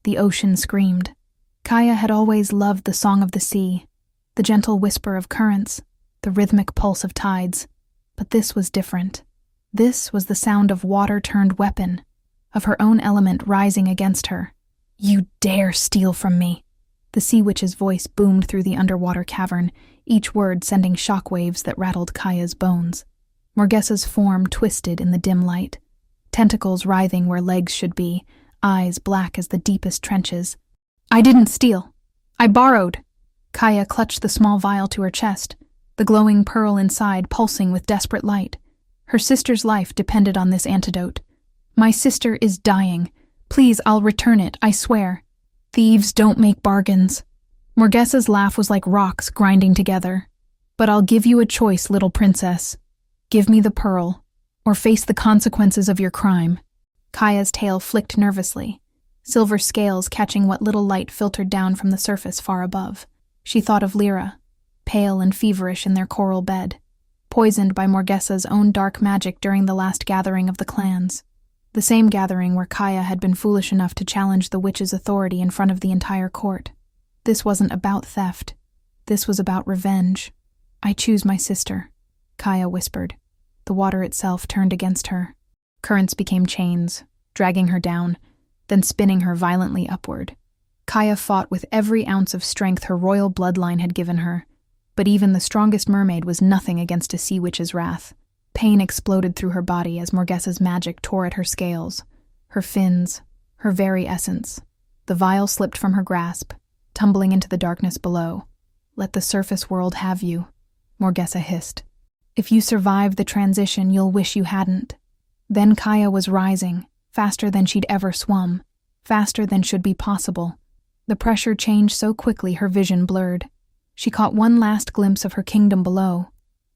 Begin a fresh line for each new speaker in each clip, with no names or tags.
The ocean screamed. Kaya had always loved the song of the sea, the gentle whisper of currents, the rhythmic pulse of tides. But this was different. This was the sound of water-turned weapon, of her own element rising against her. "You dare steal from me!" The sea witch's voice boomed through the underwater cavern, each word sending shockwaves that rattled Kaya's bones. Morgesa's form twisted in the dim light, tentacles writhing where legs should be, eyes black as the deepest trenches. "I didn't steal. I borrowed." Kaya clutched the small vial to her chest, the glowing pearl inside pulsing with desperate light. Her sister's life depended on this antidote. "My sister is dying. Please, I'll return it, I swear." "Thieves don't make bargains." Morgesa's laugh was like rocks grinding together. "But I'll give you a choice, little princess. Give me the pearl, or face the consequences of your crime." Kaya's tail flicked nervously, silver scales catching what little light filtered down from the surface far above. She thought of Lyra, pale and feverish in their coral bed, poisoned by Morgesa's own dark magic during the last gathering of the clans. The same gathering where Kaya had been foolish enough to challenge the witch's authority in front of the entire court. This wasn't about theft. This was about revenge. "I choose my sister," Kaya whispered. The water itself turned against her. Currents became chains, dragging her down, then spinning her violently upward. Kaya fought with every ounce of strength her royal bloodline had given her, but even the strongest mermaid was nothing against a sea witch's wrath. Pain exploded through her body as Morgesa's magic tore at her scales, her fins, her very essence. The vial slipped from her grasp, tumbling into the darkness below. "Let the surface world have you," Morgesa hissed. "If you survive the transition, you'll wish you hadn't." Then Kaya was rising, faster than she'd ever swum, faster than should be possible. The pressure changed so quickly her vision blurred. She caught one last glimpse of her kingdom below,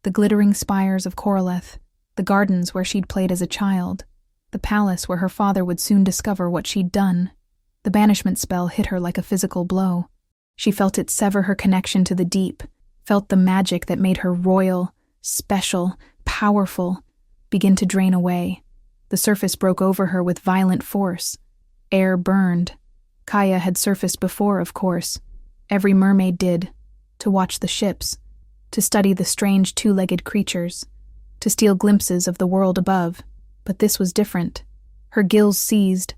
the glittering spires of Coralith, the gardens where she'd played as a child, the palace where her father would soon discover what she'd done. The banishment spell hit her like a physical blow. She felt it sever her connection to the deep, felt the magic that made her royal, special, powerful, begin to drain away. The surface broke over her with violent force. Air burned. Kaya had surfaced before, of course. Every mermaid did, to watch the ships, to study the strange two-legged creatures, to steal glimpses of the world above. But this was different. Her gills seized,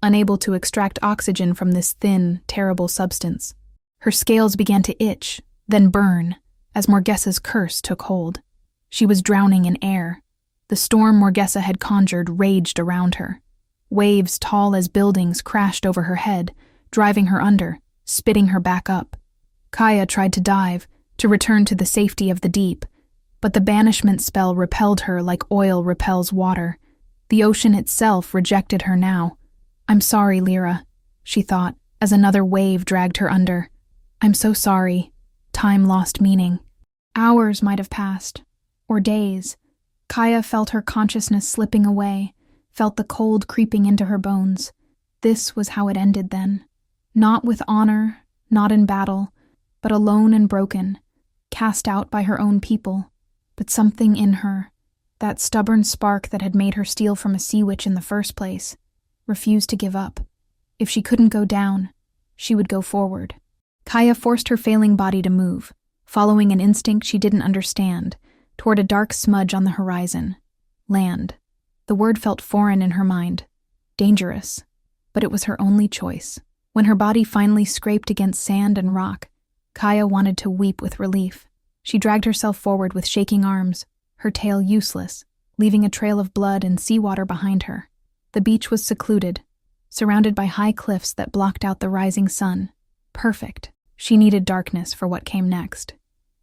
unable to extract oxygen from this thin, terrible substance. Her scales began to itch, then burn, as Morgesa's curse took hold. She was drowning in air. The storm Morgesa had conjured raged around her. Waves tall as buildings crashed over her head, driving her under, spitting her back up. Kaya tried to dive, to return to the safety of the deep, but the banishment spell repelled her like oil repels water. The ocean itself rejected her now. "I'm sorry, Lyra," she thought, as another wave dragged her under. "I'm so sorry." Time lost meaning. Hours might have passed, or days. Kaya felt her consciousness slipping away, felt the cold creeping into her bones. This was how it ended then. Not with honor, not in battle, but alone and broken, cast out by her own people. But something in her, that stubborn spark that had made her steal from a sea witch in the first place, refused to give up. If she couldn't go down, she would go forward. Kaya forced her failing body to move, following an instinct she didn't understand, toward a dark smudge on the horizon. Land. The word felt foreign in her mind. Dangerous. But it was her only choice. When her body finally scraped against sand and rock, Kaya wanted to weep with relief. She dragged herself forward with shaking arms, her tail useless, leaving a trail of blood and seawater behind her. The beach was secluded, surrounded by high cliffs that blocked out the rising sun. Perfect. She needed darkness for what came next.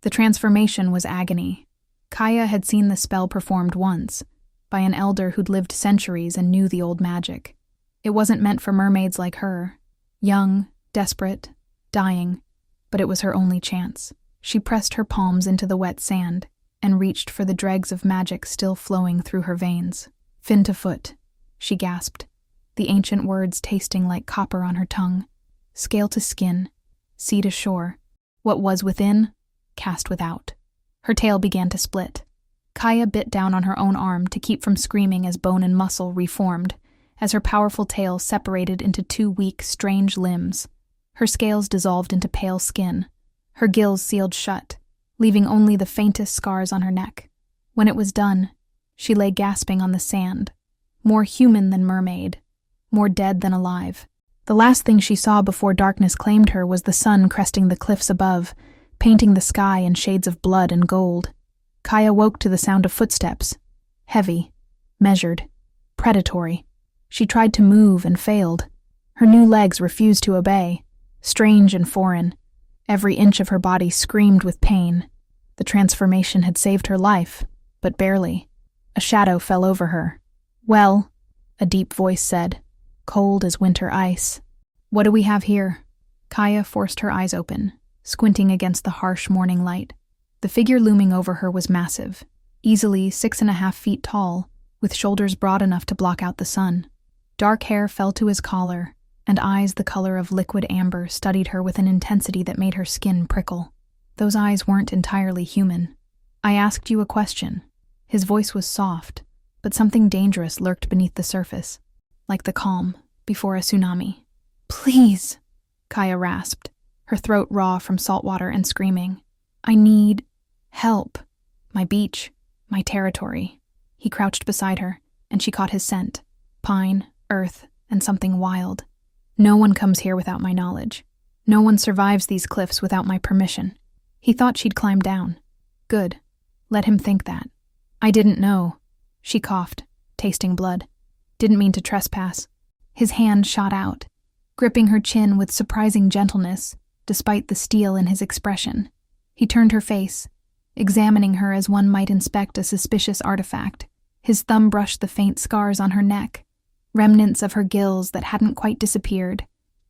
The transformation was agony. Kaya had seen the spell performed once, by an elder who'd lived centuries and knew the old magic. It wasn't meant for mermaids like her, young, desperate, dying, but it was her only chance. She pressed her palms into the wet sand and reached for the dregs of magic still flowing through her veins. "Fin to foot," she gasped, the ancient words tasting like copper on her tongue. Scale to skin, sea to shore. What was within, cast without. Her tail began to split. Kaya bit down on her own arm to keep from screaming as bone and muscle reformed, as her powerful tail separated into two weak, strange limbs. Her scales dissolved into pale skin. Her gills sealed shut, leaving only the faintest scars on her neck. When it was done, she lay gasping on the sand, more human than mermaid, more dead than alive. The last thing she saw before darkness claimed her was the sun cresting the cliffs above, painting the sky in shades of blood and gold. Kaya woke to the sound of footsteps, heavy, measured, predatory. She tried to move and failed. Her new legs refused to obey, strange and foreign. Every inch of her body screamed with pain. The transformation had saved her life, but barely. A shadow fell over her. "Well," a deep voice said, cold as winter ice. "What do we have here?" Kaya forced her eyes open, squinting against the harsh morning light. The figure looming over her was massive, easily 6.5 feet tall, with shoulders broad enough to block out the sun. Dark hair fell to his collar, and eyes the color of liquid amber studied her with an intensity that made her skin prickle. Those eyes weren't entirely human. "I asked you a question." His voice was soft, but something dangerous lurked beneath the surface, like the calm before a tsunami. "Please," Kaya rasped, her throat raw from salt water and screaming. "I need help. My beach, my territory." He crouched beside her, and she caught his scent. Pine, earth, and something wild. "No one comes here without my knowledge. No one survives these cliffs without my permission." He thought she'd climb down. Good. Let him think that. "I didn't know." She coughed, tasting blood. "Didn't mean to trespass." His hand shot out, gripping her chin with surprising gentleness, despite the steel in his expression. He turned her face, examining her as one might inspect a suspicious artifact. His thumb brushed the faint scars on her neck, remnants of her gills that hadn't quite disappeared.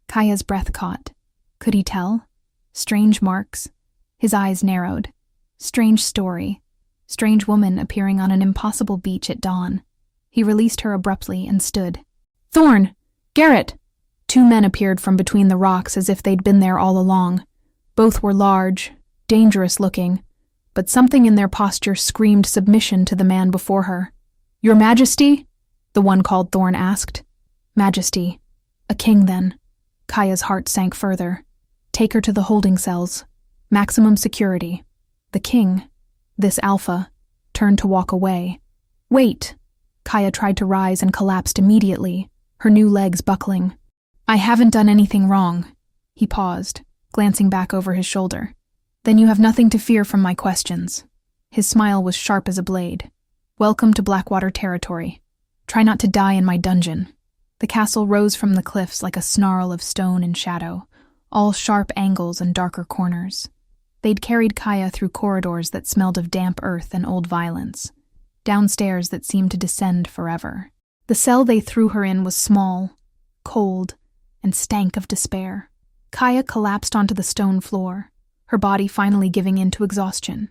Kaya's breath caught. Could he tell? Strange marks. His eyes narrowed. Strange story. Strange woman appearing on an impossible beach at dawn. He released her abruptly and stood. "Thorn! Garrett!" Two men appeared from between the rocks as if they'd been there all along. Both were large, dangerous-looking, but something in their posture screamed submission to the man before her. "Your Majesty?" the one called Thorn asked. Majesty. A king, then. Kaya's heart sank further. Take her to the holding cells. Maximum security. The king, this alpha, turned to walk away. "Wait!" Kaya tried to rise and collapsed immediately, her new legs buckling. "I haven't done anything wrong." He paused, glancing back over his shoulder. "Then you have nothing to fear from my questions." His smile was sharp as a blade. "Welcome to Blackwater territory. Try not to die in my dungeon." The castle rose from the cliffs like a snarl of stone and shadow, all sharp angles and darker corners. They'd carried Kaya through corridors that smelled of damp earth and old violence, downstairs that seemed to descend forever. The cell they threw her in was small, cold, and stank of despair. Kaya collapsed onto the stone floor, her body finally giving in to exhaustion.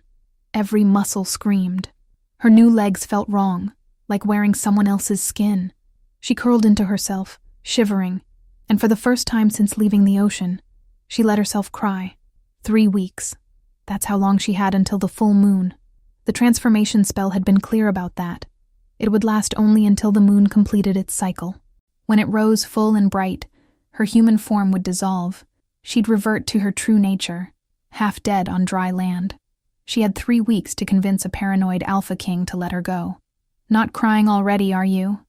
Every muscle screamed. Her new legs felt wrong, like wearing someone else's skin. She curled into herself, shivering, and for the first time since leaving the ocean, she let herself cry. 3 weeks. That's how long she had until the full moon. The transformation spell had been clear about that. It would last only until the moon completed its cycle. When it rose full and bright, her human form would dissolve. She'd revert to her true nature, half dead on dry land. She had 3 weeks to convince a paranoid Alpha King to let her go. "Not crying already, are you?"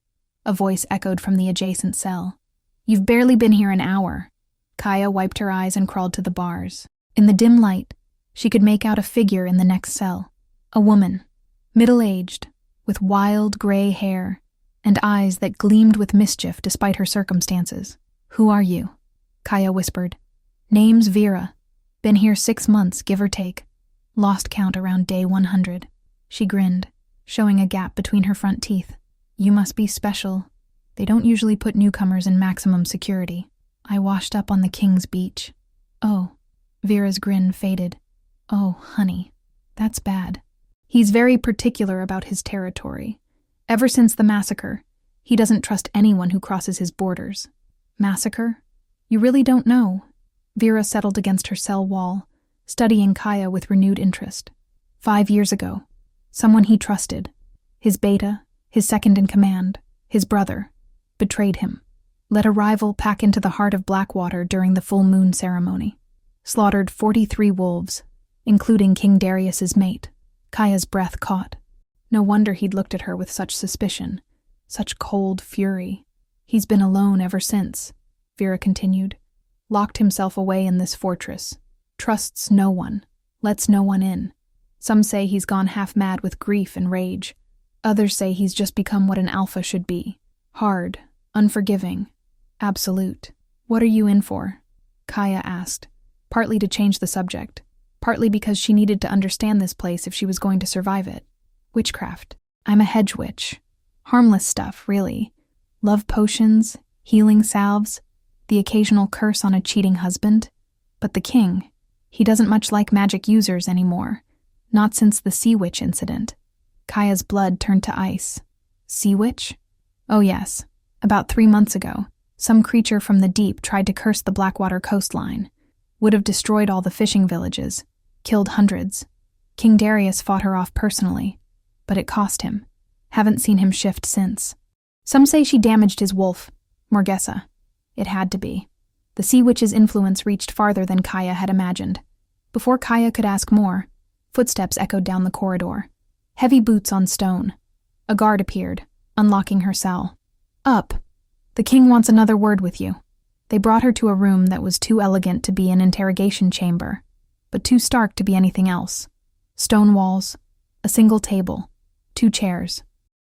A voice echoed from the adjacent cell. "You've barely been here an hour." Kaya wiped her eyes and crawled to the bars. In the dim light, she could make out a figure in the next cell. A woman, middle-aged, with wild gray hair, and eyes that gleamed with mischief despite her circumstances. "Who are you?" Kaya whispered. "Name's Vera. Been here 6 months, give or take. Lost count around day 100. She grinned, showing a gap between her front teeth. "You must be special. They don't usually put newcomers in maximum security. I washed up on the King's Beach." "Oh." Vera's grin faded. "Oh, honey. That's bad. He's very particular about his territory. Ever since the massacre, he doesn't trust anyone who crosses his borders." "Massacre? You really don't know?" Vera settled against her cell wall, studying Kaya with renewed interest. 5 years ago, someone he trusted, his beta, his second-in-command, his brother, betrayed him, let a rival pack into the heart of Blackwater during the full moon ceremony, slaughtered 43 wolves, including King Darius's mate. Kaya's breath caught. No wonder he'd looked at her with such suspicion, such cold fury. He's been alone ever since, Vera continued. Locked himself away in this fortress. Trusts no one. Lets no one in. Some say he's gone half mad with grief and rage. Others say he's just become what an alpha should be. Hard, unforgiving, absolute. What are you in for? Kaya asked, partly to change the subject, partly because she needed to understand this place if she was going to survive it. Witchcraft. I'm a hedge witch. Harmless stuff, really. Love potions, healing salves, the occasional curse on a cheating husband. But the king, he doesn't much like magic users anymore. Not since the sea witch incident. Kaya's blood turned to ice. Sea witch? Oh yes. About 3 months ago, some creature from the deep tried to curse the Blackwater coastline. Would have destroyed all the fishing villages. Killed hundreds. King Darius fought her off personally. But it cost him. Haven't seen him shift since. Some say she damaged his wolf, Morgessa. It had to be. The sea witch's influence reached farther than Kaya had imagined. Before Kaya could ask more, footsteps echoed down the corridor. Heavy boots on stone. A guard appeared, unlocking her cell. Up. The king wants another word with you. They brought her to a room that was too elegant to be an interrogation chamber, but too stark to be anything else. Stone walls, a single table, 2 chairs.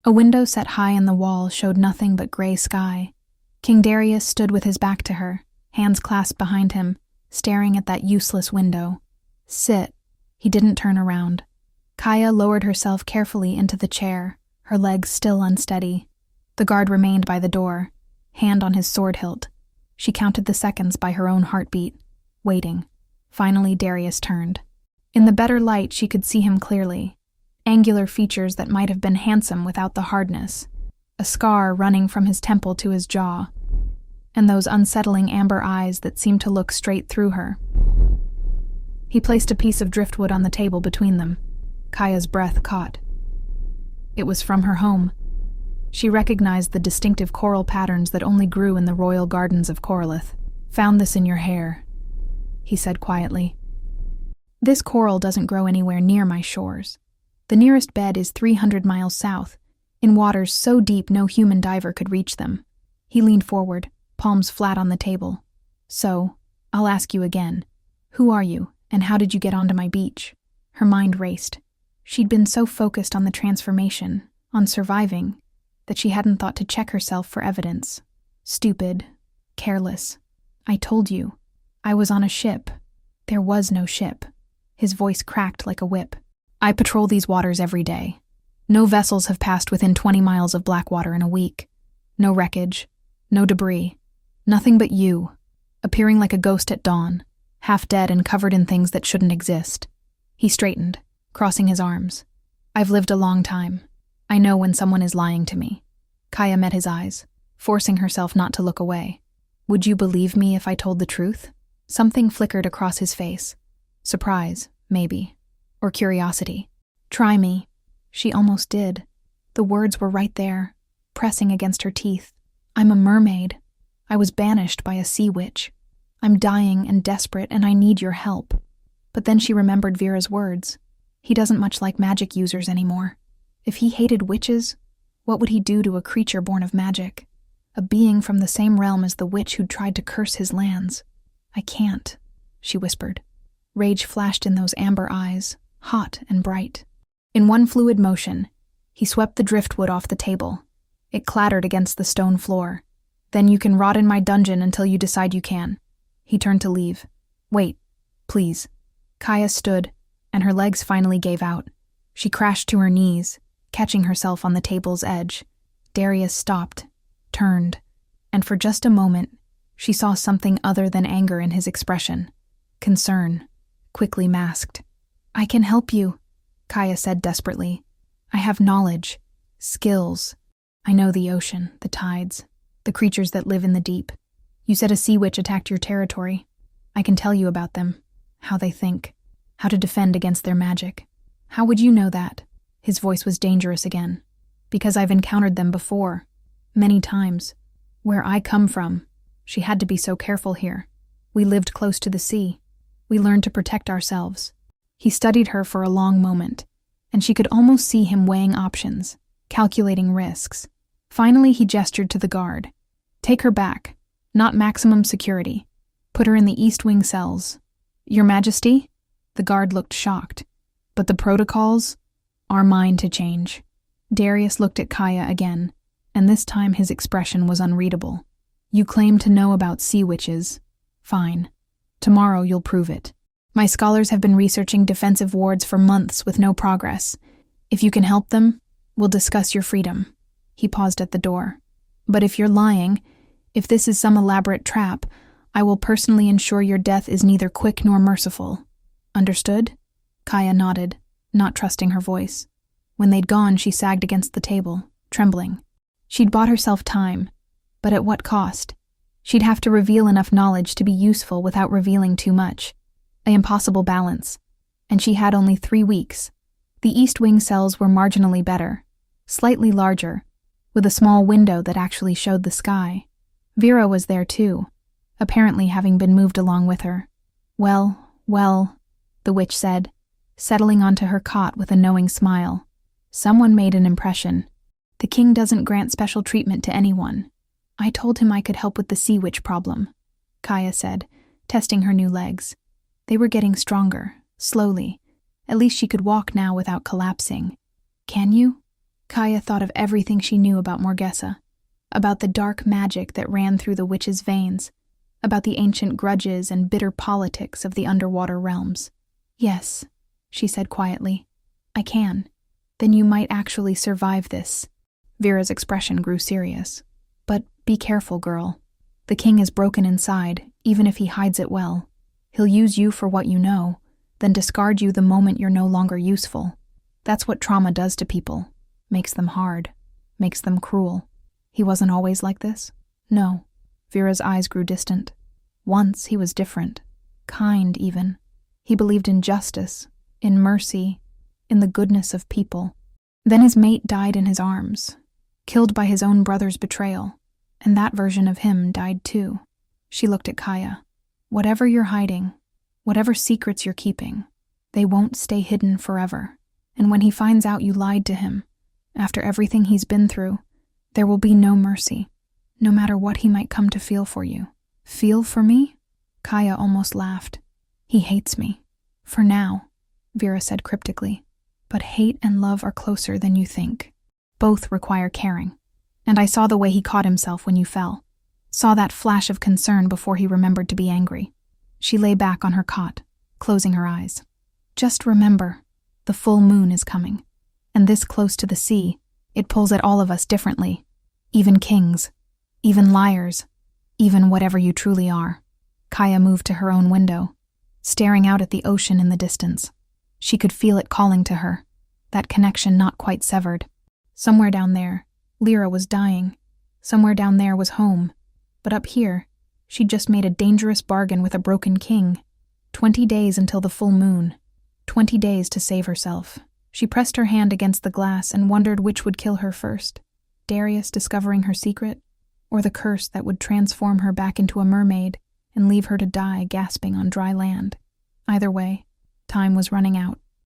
A window set high in the wall showed nothing but gray sky. King Darius stood with his back to her, hands clasped behind him, staring at that useless window. Sit. He didn't turn around. Kaya lowered herself carefully into the chair, her legs still unsteady. The guard remained by the door, hand on his sword hilt. She counted the seconds by her own heartbeat, waiting. Finally, Darius turned. In the better light, she could see him clearly. Angular features that might have been handsome without the hardness. A scar running from his temple to his jaw. And those unsettling amber eyes that seemed to look straight through her. He placed a piece of driftwood on the table between them. Kaya's breath caught. It was from her home. She recognized the distinctive coral patterns that only grew in the royal gardens of Coralith. Found this in your hair, he said quietly. This coral doesn't grow anywhere near my shores. The nearest bed is 300 miles south, in waters so deep no human diver could reach them. He leaned forward, palms flat on the table. So, I'll ask you again. Who are you, and how did you get onto my beach? Her mind raced. She'd been so focused on the transformation, on surviving, that she hadn't thought to check herself for evidence. Stupid. Careless. I told you. I was on a ship. There was no ship. His voice cracked like a whip. I patrol these waters every day. No vessels have passed within 20 miles of Blackwater in a week. No wreckage. No debris. Nothing but you, appearing like a ghost at dawn, half dead and covered in things that shouldn't exist. He straightened, crossing his arms. I've lived a long time. I know when someone is lying to me. Kaya met his eyes, forcing herself not to look away. Would you believe me if I told the truth? Something flickered across his face. Surprise, maybe. Or curiosity. Try me. She almost did. The words were right there, pressing against her teeth. I'm a mermaid. I was banished by a sea witch. I'm dying and desperate, and I need your help. But then she remembered Vera's words. He doesn't much like magic users anymore. If he hated witches, what would he do to a creature born of magic? A being from the same realm as the witch who'd tried to curse his lands. I can't, she whispered. Rage flashed in those amber eyes, hot and bright. In one fluid motion, he swept the driftwood off the table. It clattered against the stone floor. Then you can rot in my dungeon until you decide you can. He turned to leave. Wait, please. Kaya stood, and her legs finally gave out. She crashed to her knees, catching herself on the table's edge. Darius stopped, turned, and for just a moment, she saw something other than anger in his expression. Concern, quickly masked. I can help you, Kaya said desperately. I have knowledge, skills. I know the ocean, the tides, the creatures that live in the deep. You said a sea witch attacked your territory. I can tell you about them, how they think, how to defend against their magic. How would you know that? His voice was dangerous again. Because I've encountered them before. Many times. Where I come from, she had to be so careful here. We lived close to the sea. We learned to protect ourselves. He studied her for a long moment, and she could almost see him weighing options, calculating risks. Finally, he gestured to the guard. Take her back. Not maximum security. Put her in the East Wing cells. Your Majesty? The guard looked shocked. But the protocols are mine to change. Darius looked at Kaya again, and this time his expression was unreadable. You claim to know about sea witches. Fine. Tomorrow you'll prove it. My scholars have been researching defensive wards for months with no progress. If you can help them, we'll discuss your freedom. He paused at the door. But if you're lying, if this is some elaborate trap, I will personally ensure your death is neither quick nor merciful. Understood? Kaya nodded, not trusting her voice. When they'd gone, she sagged against the table, trembling. She'd bought herself time, but at what cost? She'd have to reveal enough knowledge to be useful without revealing too much. An impossible balance. And she had only 3 weeks. The East Wing cells were marginally better, slightly larger, with a small window that actually showed the sky. Vera was there too, apparently having been moved along with her. Well, the witch said, settling onto her cot with a knowing smile. Someone made an impression. The king doesn't grant special treatment to anyone. I told him I could help with the sea witch problem, Kaya said, testing her new legs. They were getting stronger, slowly. At least she could walk now without collapsing. Can you? Kaya thought of everything she knew about Morgesa, about the dark magic that ran through the witch's veins, about the ancient grudges and bitter politics of the underwater realms. Yes, she said quietly. I can. Then you might actually survive this. Vera's expression grew serious. But be careful, girl. The king is broken inside, even if he hides it well. He'll use you for what you know, then discard you the moment you're no longer useful. That's what trauma does to people. Makes them hard. Makes them cruel. He wasn't always like this? No. Vera's eyes grew distant. Once he was different. Kind, even. He believed in justice, in mercy, in the goodness of people. Then his mate died in his arms, killed by his own brother's betrayal, and that version of him died too. She looked at Kaya. Whatever you're hiding, whatever secrets you're keeping, they won't stay hidden forever. And when he finds out you lied to him, after everything he's been through, there will be no mercy, no matter what he might come to feel for you. Feel for me? Kaya almost laughed. He hates me. For now, Vera said cryptically. But hate and love are closer than you think. Both require caring. And I saw the way he caught himself when you fell. Saw that flash of concern before he remembered to be angry. She lay back on her cot, closing her eyes. Just remember, the full moon is coming. And this close to the sea, it pulls at all of us differently. Even kings. Even liars. Even whatever you truly are. Kaya moved to her own window, staring out at the ocean in the distance. She could feel it calling to her, that connection not quite severed. Somewhere down there, Lyra was dying. Somewhere down there was home. But up here, she'd just made a dangerous bargain with a broken king. 20 days until the full moon. 20 days to save herself. She pressed her hand against the glass and wondered which would kill her first. Darius discovering her secret, or the curse that would transform her back into a mermaid and leave her to die gasping on dry land. Either way, time was running out.